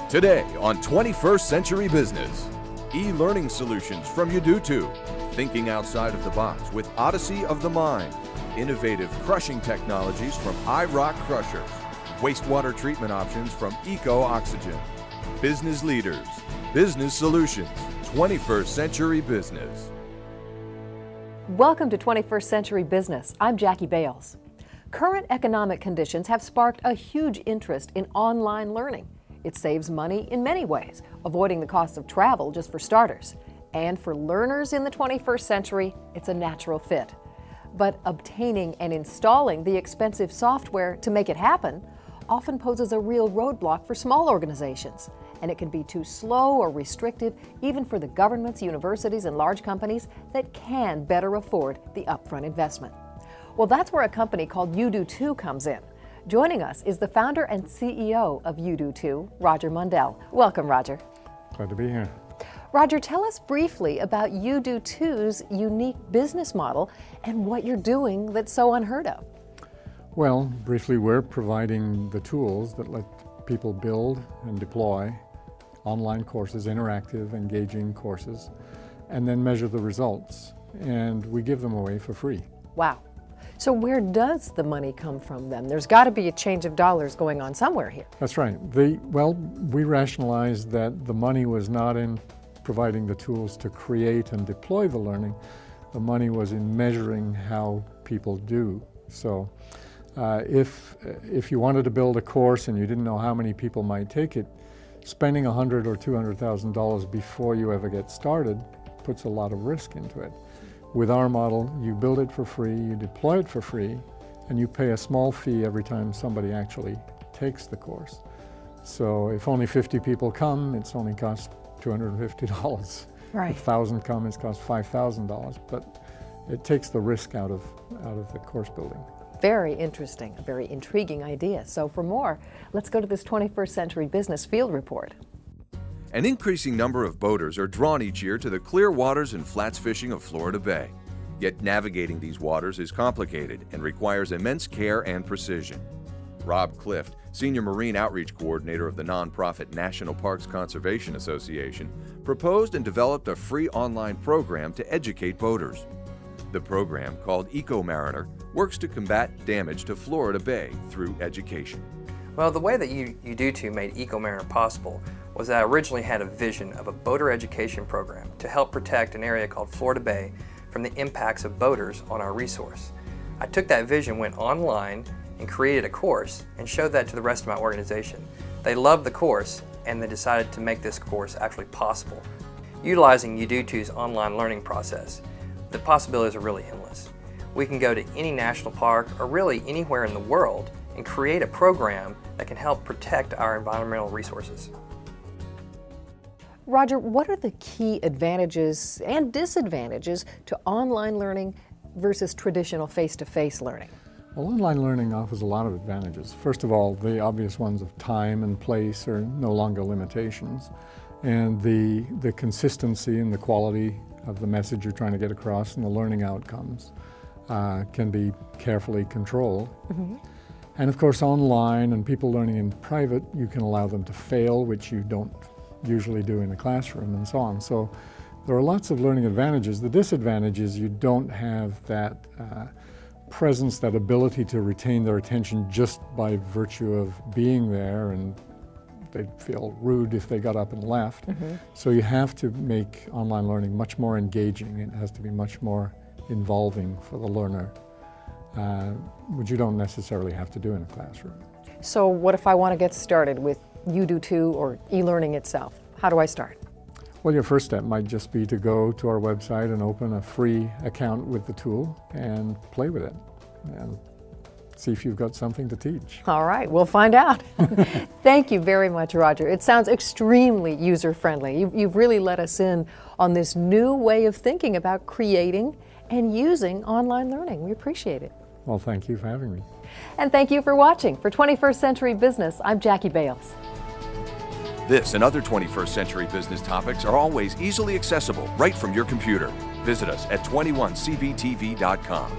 Today on 21st Century Business, e-learning solutions from Udutu, thinking outside of the box with Odyssey of the Mind, innovative crushing technologies from iRock Crushers, wastewater treatment options from Eco Oxygen, business leaders, business solutions, 21st Century Business. Welcome to 21st Century Business. I'm Jackie Bales. Current economic conditions have sparked a huge interest in online learning. It saves money in many ways, avoiding the cost of travel just for starters. And for learners in the 21st century, it's a natural fit. But obtaining and installing the expensive software to make it happen often poses a real roadblock for small organizations. And it can be too slow or restrictive even for the governments, universities, and large companies that can better afford the upfront investment. Well, that's where a company called Udutu comes in. Joining us is the founder and CEO of Udutu, Roger Mundell. Welcome, Roger. Glad to be here. Roger, tell us briefly about Udutu's unique business model and what you're doing that's so unheard of. Well, briefly, we're providing the tools that let people build and deploy online courses, interactive, engaging courses, and then measure the results. And we give them away for free. Wow. So where does the money come from then? There's got to be a change of dollars going on somewhere here. That's right. We rationalized that the money was not in providing the tools to create and deploy the learning. The money was in measuring how people do. So if you wanted to build a course and you didn't know how many people might take it, spending $100,000 or $200,000 before you ever get started puts a lot of risk into it. With our model, you build it for free, you deploy it for free, and you pay a small fee every time somebody actually takes the course. So if only 50 people come, it's only cost $250. Right. If 1,000 come, it's cost $5,000. But it takes the risk out of the course building. Very interesting, a very intriguing idea. So for more, let's go to this 21st Century Business Field Report. An increasing number of boaters are drawn each year to the clear waters and flats fishing of Florida Bay. Yet navigating these waters is complicated and requires immense care and precision. Rob Clift, Senior Marine Outreach Coordinator of the nonprofit National Parks Conservation Association, proposed and developed a free online program to educate boaters. The program, called Eco Mariner, works to combat damage to Florida Bay through education. Well, the way that Udutu made Eco Mariner possible was that I originally had a vision of a boater education program to help protect an area called Florida Bay from the impacts of boaters on our resource. I took that vision, went online, and created a course and showed that to the rest of my organization. They loved the course and they decided to make this course actually possible. Utilizing Udutu's online learning process, the possibilities are really endless. We can go to any national park or really anywhere in the world and create a program that can help protect our environmental resources. Roger, what are the key advantages and disadvantages to online learning versus traditional face-to-face learning? Well, online learning offers a lot of advantages. First of all, the obvious ones of time and place are no longer limitations. And the consistency and the quality of the message you're trying to get across and the learning outcomes can be carefully controlled. Mm-hmm. And of course, online and people learning in private, you can allow them to fail, which you don't usually do in the classroom and so on. So there are lots of learning advantages. The disadvantage is you don't have that presence, that ability to retain their attention just by virtue of being there, and they'd feel rude if they got up and left. Mm-hmm. So you have to make online learning much more engaging. It has to be much more involving for the learner, which you don't necessarily have to do in a classroom. So what if I want to get started with Udutu or e-learning itself? How do I start? Well, your first step might just be to go to our website and open a free account with the tool and play with it and see if you've got something to teach. All right, we'll find out. Thank you very much, Roger. It sounds extremely user-friendly. You've really let us in on this new way of thinking about creating and using online learning. We appreciate it. Well, thank you for having me. And thank you for watching. For 21st Century Business, I'm Jackie Bales. This and other 21st Century Business topics are always easily accessible right from your computer. Visit us at 21cbtv.com.